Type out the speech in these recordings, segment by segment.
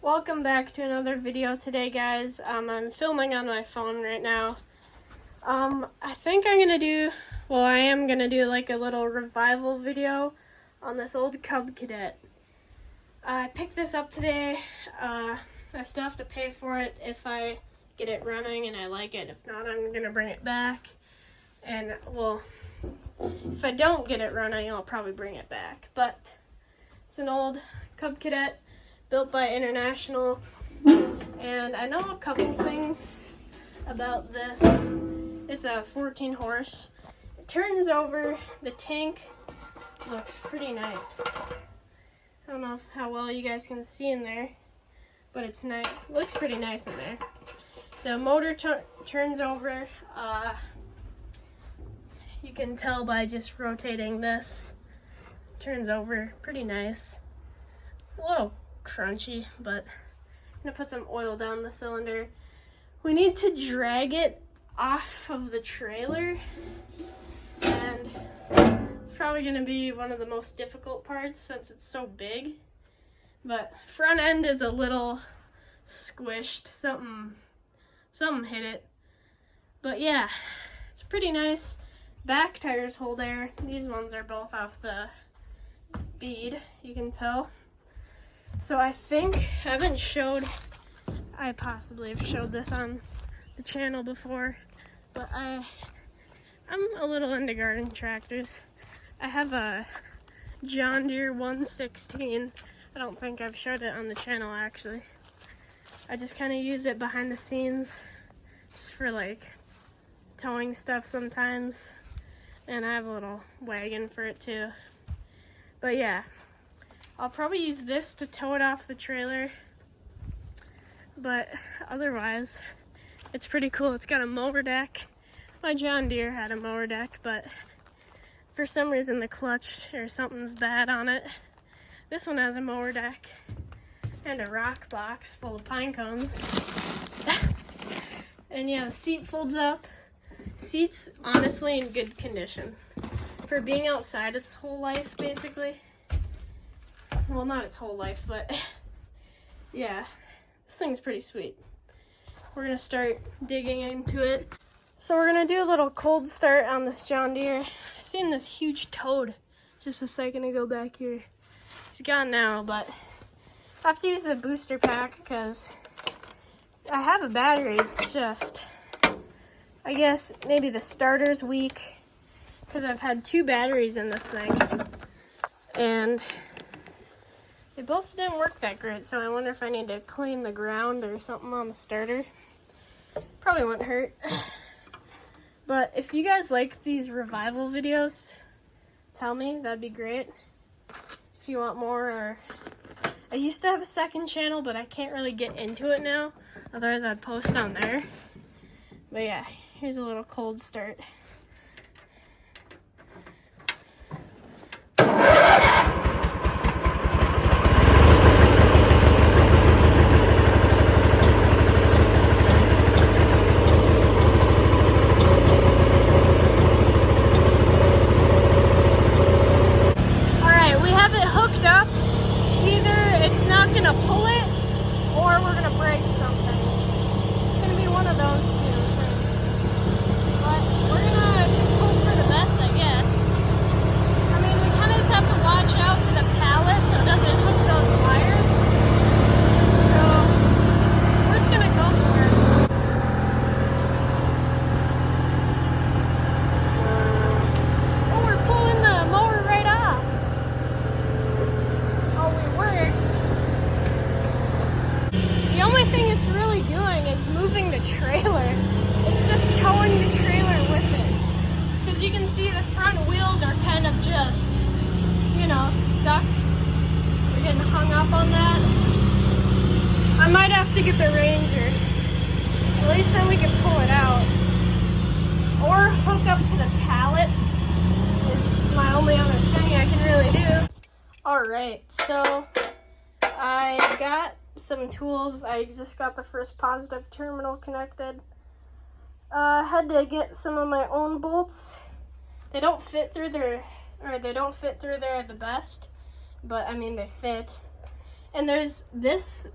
Welcome back to another video today, guys. I'm filming on my phone right now. I think I am gonna do like a little revival video on this old Cub Cadet. I picked this up today. I still have to pay for it if I get it running and I like it. If not, I'm gonna bring it back. And, well, if I don't get it running, I'll probably bring it back. But it's an old Cub Cadet built by International, and I know a couple things about this. It's a 14 horse. It turns over. The tank looks pretty nice. I don't know how well you guys can see in there, but it's nice. Looks pretty nice in there. The motor turns over. You can tell by just rotating this. Turns over pretty nice. A little crunchy, but I'm gonna put some oil down the cylinder. We need to drag it off of the trailer, and it's probably gonna be one of the most difficult parts since it's so big. But front end is a little squished. Something hit it. But yeah, it's pretty nice. Back tires hold air. These ones are both off the bead, you can tell. So I possibly have showed this on the channel before, but I'm a little into garden tractors. I have a John Deere 116. I don't think I've showed it on the channel actually. I just kind of use it behind the scenes just for like towing stuff sometimes. And I have a little wagon for it too. But yeah, I'll probably use this to tow it off the trailer, but otherwise, it's pretty cool. It's got a mower deck. My John Deere had a mower deck, but for some reason the clutch or something's bad on it. This one has a mower deck and a rock box full of pine cones. And yeah, the seat folds up. Seat's honestly in good condition. For being outside its whole life, basically. Well, not its whole life, but yeah, this thing's pretty sweet. We're gonna start digging into it. So we're gonna do a little cold start on this John Deere. I seen this huge toad just a second ago back here. He's gone now, but I have to use the booster pack because I have a battery. It's just, I guess maybe the starter's weak because I've had two batteries in this thing, and they both didn't work that great, so I wonder if I need to clean the ground or something on the starter. Probably won't hurt. But if you guys like these revival videos, tell me, that'd be great. If you want more, or I used to have a second channel, but I can't really get into it now. Otherwise I'd post on there. But yeah, here's a little cold start. Trailer. It's just towing the trailer with it. Because you can see the front wheels are kind of just, stuck. We're getting hung up on that. I might have to get the Ranger. At least then we can pull it out. Or hook up to the pallet. This is my only other thing I can really do. Alright, so I got some tools. I just got the first positive terminal connected. Had to get some of my own bolts. They don't fit through there the best, but I mean they fit. And there's this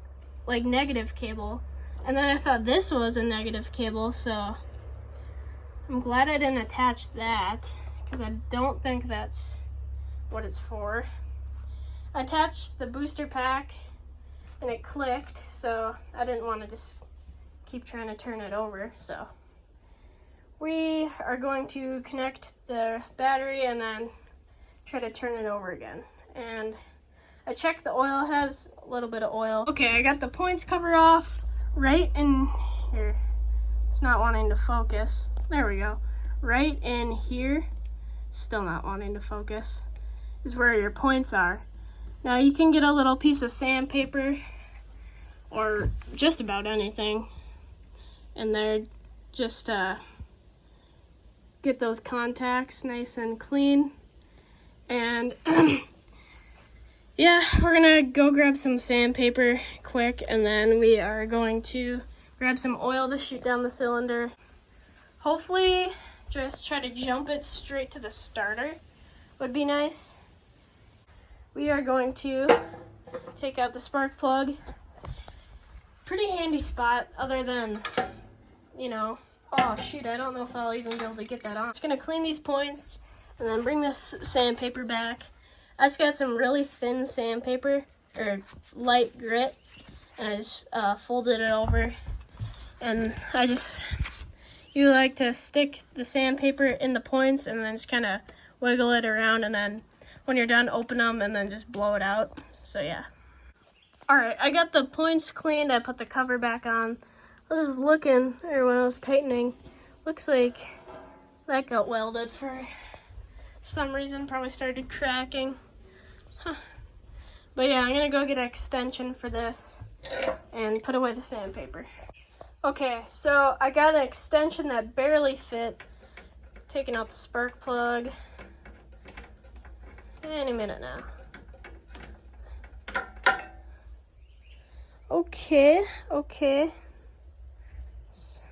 like negative cable, and then I thought this was a negative cable, so I'm glad I didn't attach that, because I don't think that's what it's for. I attached the booster pack and it clicked, so I didn't want to just keep trying to turn it over. So we are going to connect the battery and then try to turn it over again. And I checked the oil, it has a little bit of oil. Okay, I got the points cover off right in here. It's not wanting to focus. There we go. Right in here, still not wanting to focus, is where your points are. Now you can get a little piece of sandpaper or just about anything in there, just get those contacts nice and clean. And yeah, we're gonna go grab some sandpaper quick, and then we are going to grab some oil to shoot down the cylinder. Hopefully just try to jump it straight to the starter would be nice. We are going to take out the spark plug. Pretty handy spot, other than, you know, oh shoot, I don't know if I'll even be able to get that on. Just gonna clean these points and then bring this sandpaper back. I just got some really thin sandpaper, or light grit, and I just folded it over. And you like to stick the sandpaper in the points and then just kind of wiggle it around, and then when you're done, open them and then just blow it out. So yeah. Alright, I got the points cleaned. I put the cover back on. I was just looking, or when I was tightening, looks like that got welded for some reason. Probably started cracking. Huh. But yeah, I'm gonna go get an extension for this and put away the sandpaper. Okay, so I got an extension that barely fit. Taking out the spark plug. Any minute now. Okay. It's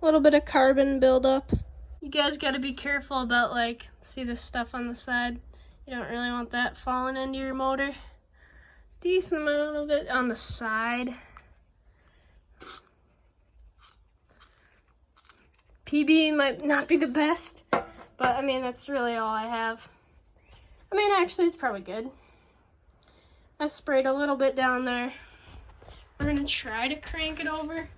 a little bit of carbon buildup. You guys gotta be careful about, like, see this stuff on the side? You don't really want that falling into your motor. Decent amount of it on the side. PB might not be the best, but I mean, that's really all I have. I mean, actually, it's probably good. I sprayed a little bit down there. We're gonna try to crank it over.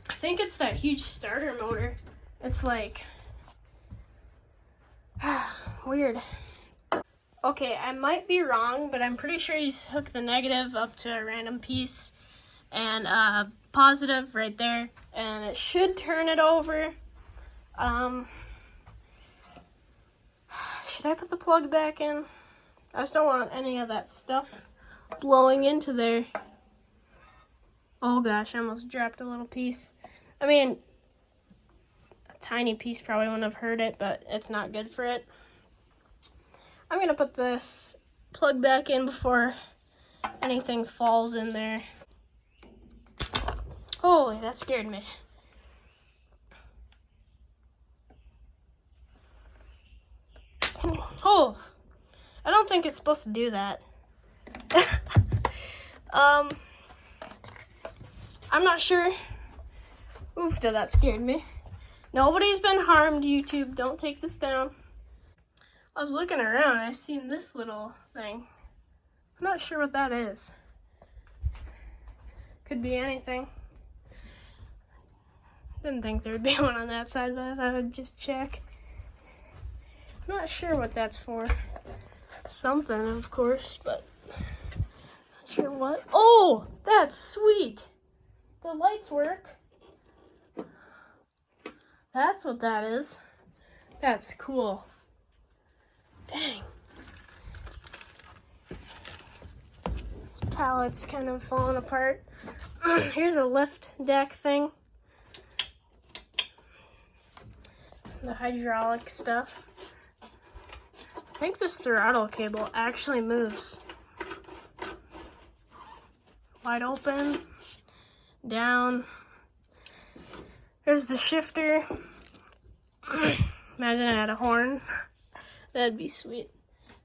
I think it's that huge starter motor. It's like, weird. Okay, I might be wrong, but I'm pretty sure he's hooked the negative up to a random piece and positive right there, and it should turn it over. Should I put the plug back in? I just don't want any of that stuff blowing into there. Oh gosh, I almost dropped a little piece. I mean, a tiny piece probably wouldn't have hurt it, but it's not good for it. I'm gonna put this plug back in before anything falls in there. Holy, that scared me. Oh, I don't think it's supposed to do that. I'm not sure. Oof, that scared me. Nobody's been harmed, YouTube. Don't take this down. I was looking around and I seen this little thing. I'm not sure what that is. Could be anything. Didn't think there would be one on that side, but I thought I'd just check. I'm not sure what that's for. Something, of course, but not sure what. Oh, that's sweet. The lights work. That's what that is. That's cool. Dang. This pallet's kind of falling apart. Here's a lift deck thing. The hydraulic stuff. I think this throttle cable actually moves. Wide open, down. There's the shifter. Imagine I had a horn. That'd be sweet.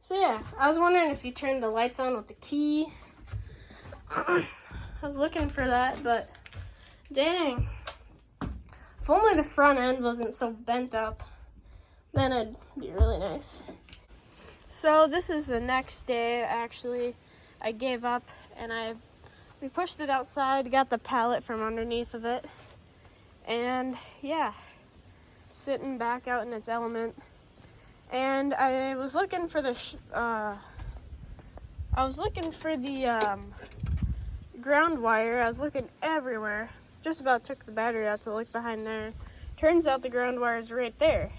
So yeah, I was wondering if you turned the lights on with the key. I was looking for that, but dang. If only the front end wasn't so bent up, then it'd be really nice. So this is the next day, actually. I gave up and we pushed it outside, got the pallet from underneath of it, and yeah, sitting back out in its element. And I was looking for the ground wire. I was looking everywhere. Just about took the battery out to look behind there. Turns out the ground wire is right there.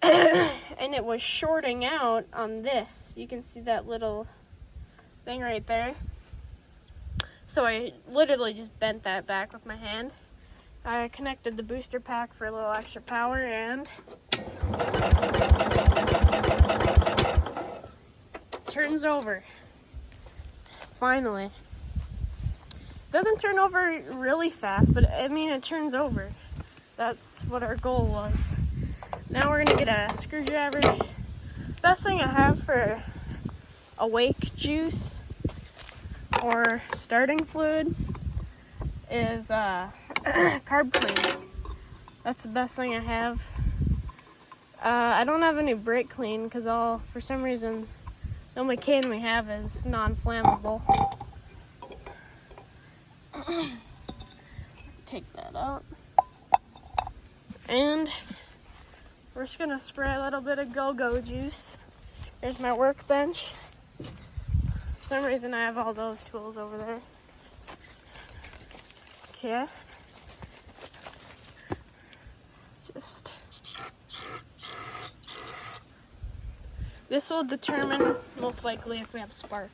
And it was shorting out on this. You can see that little thing right there. So I literally just bent that back with my hand. I connected the booster pack for a little extra power, and turns over. Finally. Doesn't turn over really fast, but I mean it turns over. That's what our goal was. Now we're gonna get a screwdriver. Best thing I have for awake juice or starting fluid is carb clean. That's the best thing I have. I don't have any brake clean because for some reason the only can we have is non-flammable. Take that out. And we're just gonna spray a little bit of go-go juice. There's my workbench. For some reason I have all those tools over there. Okay. Just this will determine most likely if we have spark.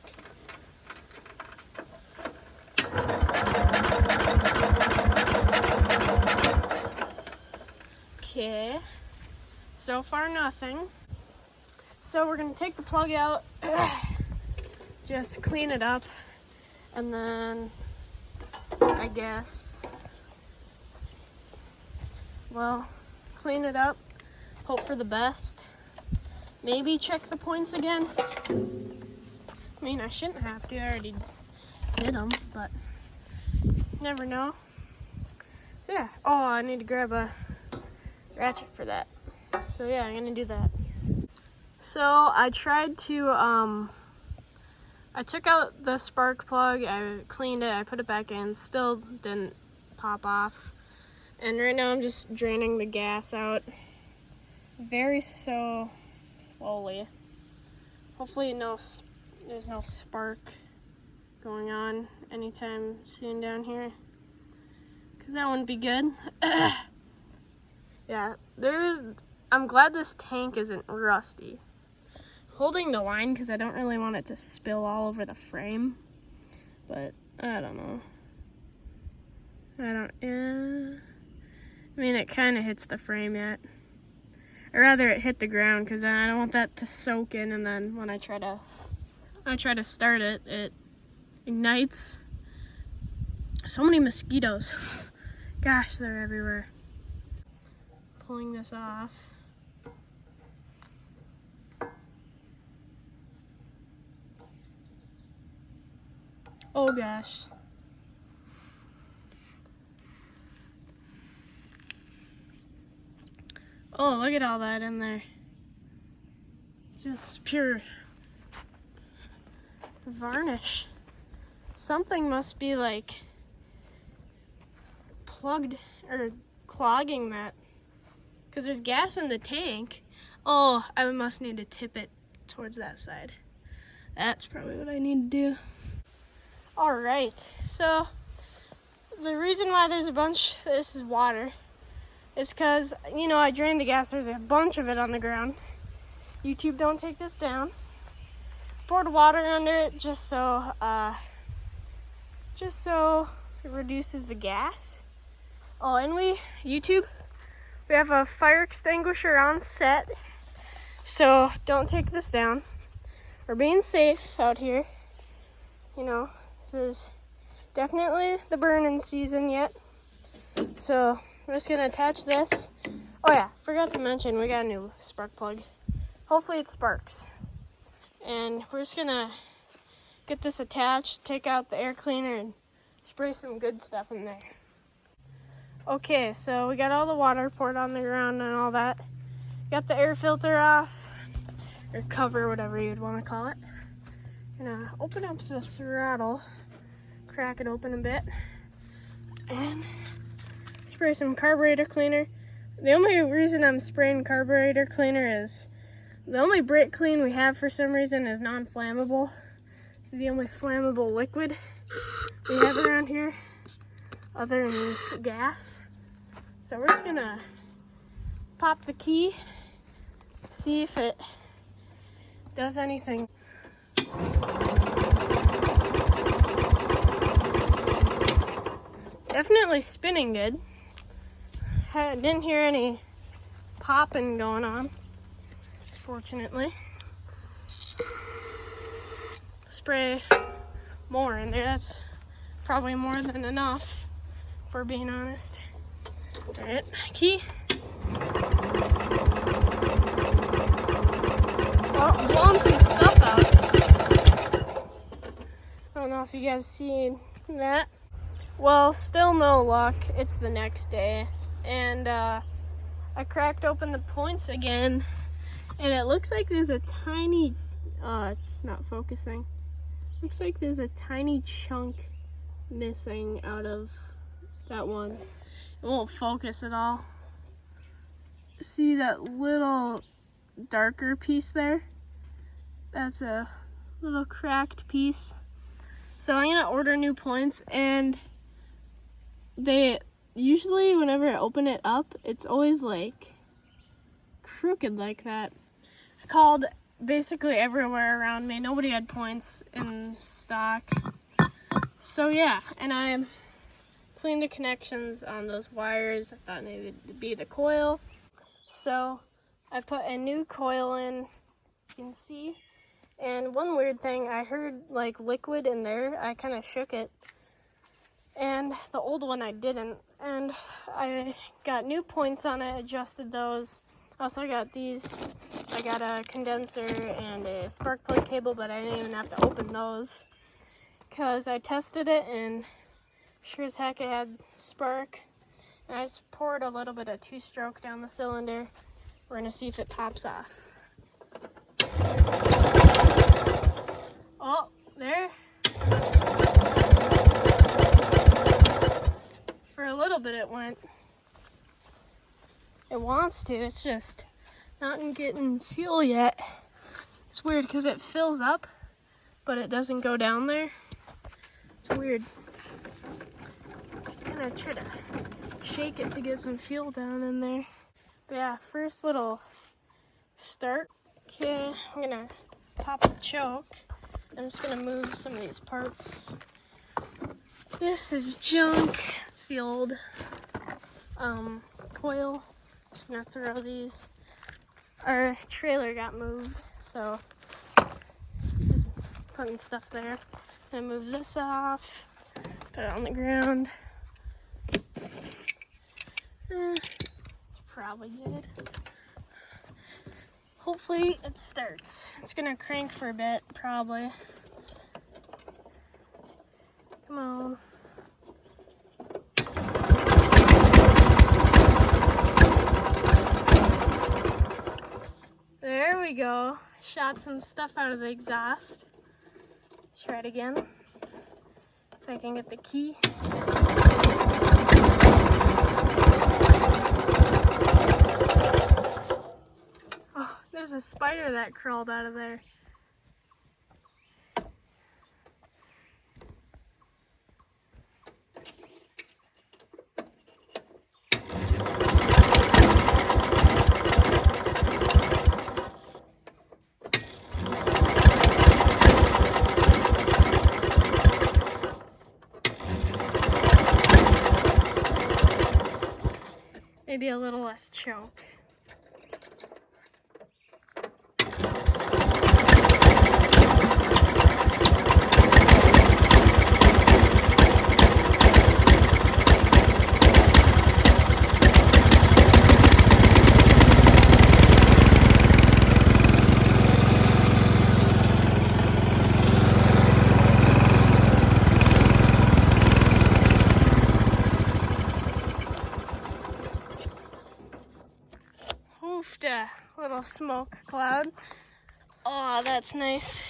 Okay. So far nothing. So we're gonna take the plug out, just clean it up, and then I guess, well, clean it up, hope for the best, maybe check the points again. I mean, I shouldn't have to, I already did them, but never know. So yeah, oh, I need to grab a ratchet for that. So yeah, I'm gonna do that. So I tried to, I took out the spark plug, I cleaned it, I put it back in, still didn't pop off. And right now I'm just draining the gas out very so slowly. Hopefully there's no spark going on anytime soon down here, because that wouldn't be good. Yeah, I'm glad this tank isn't rusty. Holding the line because I don't really want it to spill all over the frame, but I don't know. I mean, it kind of hits the frame yet. Or rather, it hit the ground because I don't want that to soak in, and then when I try to start it, it ignites. So many mosquitoes. Gosh, they're everywhere. Pulling this off. Oh gosh. Oh, look at all that in there. Just pure varnish. Something must be like plugged or clogging that, because there's gas in the tank. Oh, I must need to tip it towards that side. That's probably what I need to do. All right, so the reason why there's a bunch, this is water, is because, you know, I drained the gas. There's a bunch of it on the ground. YouTube, don't take this down. Poured water under it just so it reduces the gas. Oh, and YouTube, we have a fire extinguisher on set, so don't take this down. We're being safe out here. You know, this is definitely the burning season yet. So I'm just gonna attach this. Oh yeah, forgot to mention, we got a new spark plug. Hopefully it sparks. And we're just gonna get this attached, take out the air cleaner, and spray some good stuff in there. Okay, so we got all the water poured on the ground and all that. Got the air filter off, or cover, whatever you'd want to call it. Gonna open up the throttle, crack it open a bit, and spray some carburetor cleaner. The only reason I'm spraying carburetor cleaner is the only brake clean we have for some reason is non-flammable. It's the only flammable liquid we have around here other than gas. So we're just gonna pop the key, see if it does anything. Definitely spinning good. Didn't hear any popping going on, fortunately. Spray more in there. That's probably more than enough, if we're being honest. All right, key. Oh, blowing some stuff out. I don't know if you guys seen that. Well, still no luck. It's the next day, and I cracked open the points again, and it looks like there's a tiny, it's not focusing. Looks like there's a tiny chunk missing out of that one. It won't focus at all. See that little darker piece there? That's a little cracked piece. So I'm gonna order new points, and they usually, whenever I open it up, it's always like crooked like that. I called basically everywhere around me. Nobody had points in stock. So yeah, and I cleaned the connections on those wires. I thought maybe it'd be the coil. So I put a new coil in, you can see. And one weird thing, I heard like liquid in there. I kind of shook it. And the old one I didn't. And I got new points on it, adjusted those. Also got these. I got a condenser and a spark plug cable, but I didn't even have to open those, because I tested it and sure as heck it had spark. And I just poured a little bit of 2-stroke down the cylinder. We're gonna see if it pops off. Oh, there. For a little bit it went. It wants to, it's just not getting fuel yet. It's weird because it fills up, but it doesn't go down there. It's weird. I'm gonna try to shake it to get some fuel down in there. But yeah, first little start. Okay, I'm gonna pop the choke. I'm just gonna move some of these parts. This is junk. It's the old coil. Just gonna throw these. Our trailer got moved, so just putting stuff there. Gonna move this off, put it on the ground. It's probably good. Hopefully it starts. It's gonna crank for a bit, probably. Come on. There we go. Shot some stuff out of the exhaust. Let's try it again. If I can get the key. Oh, there's a spider that crawled out of there. Maybe a little less choke. little smoke cloud. Oh, that's nice.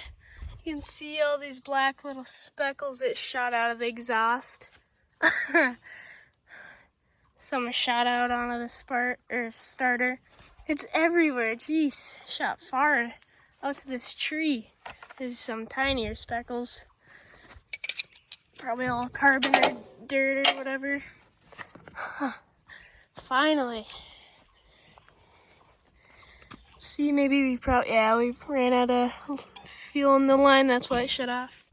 You can see all these black little speckles that shot out of the exhaust. Someone shot out onto the starter. It's everywhere. Jeez, shot far out to this tree. There's some tinier speckles. Probably all carbon or dirt or whatever. Finally. See, maybe we ran out of fuel in the line. That's why it shut off.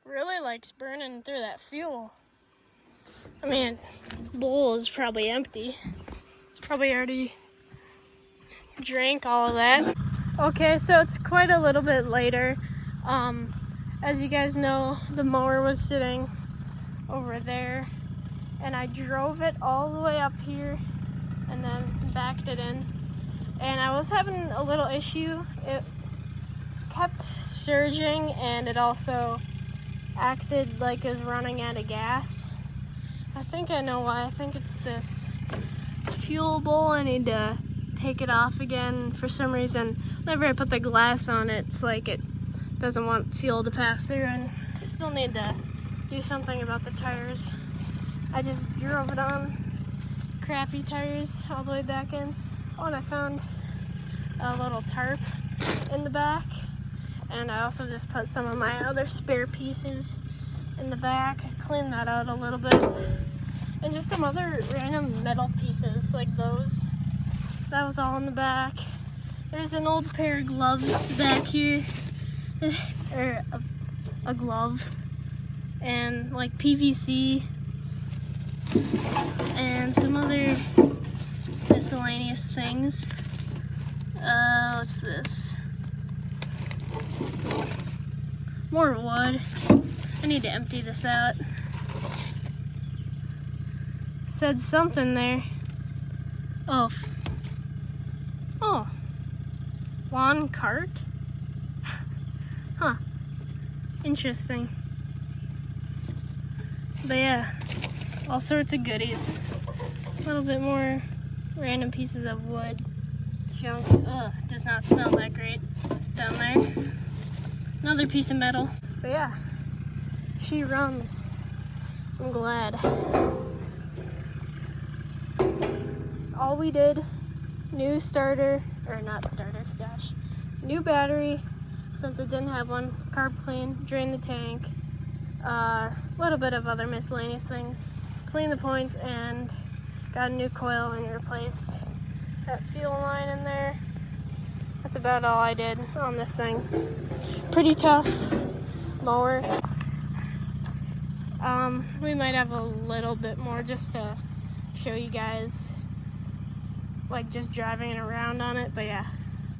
Really likes burning through that fuel. I mean, bowl is probably empty. It's probably already drank all of that. Okay, so it's quite a little bit later. As you guys know, the mower was sitting over there, and I drove it all the way up here and then backed it in. And I was having a little issue. It kept surging, and it also acted like it was running out of gas. I think I know why. I think it's this fuel bowl. I need to take it off again. For some reason, whenever I put the glass on it, it's like it doesn't want fuel to pass through, and I still need to do something about the tires. I just drove it on crappy tires all the way back in. Oh, and I found a little tarp in the back, and I also just put some of my other spare pieces in the back. I cleaned that out a little bit, and just some other random metal pieces like those. That was all in the back. There's an old pair of gloves back here, or a glove, and like PVC, and some other miscellaneous things. What's this? More wood. I need to empty this out. Said something there. Oh. Lawn cart? Huh. Interesting. But yeah, all sorts of goodies. A little bit more random pieces of wood. Junk. Ugh, does not smell that great down there. Another piece of metal. But yeah, she runs. I'm glad. All we did, new starter, or not starter, gosh, new battery, since it didn't have one, carb clean, drain the tank, a little bit of other miscellaneous things, clean the points, and got a new coil and replaced that fuel line in there. That's about all I did on this thing. Pretty tough mower. We might have a little bit more just to show you guys, like just driving it around on it, but yeah.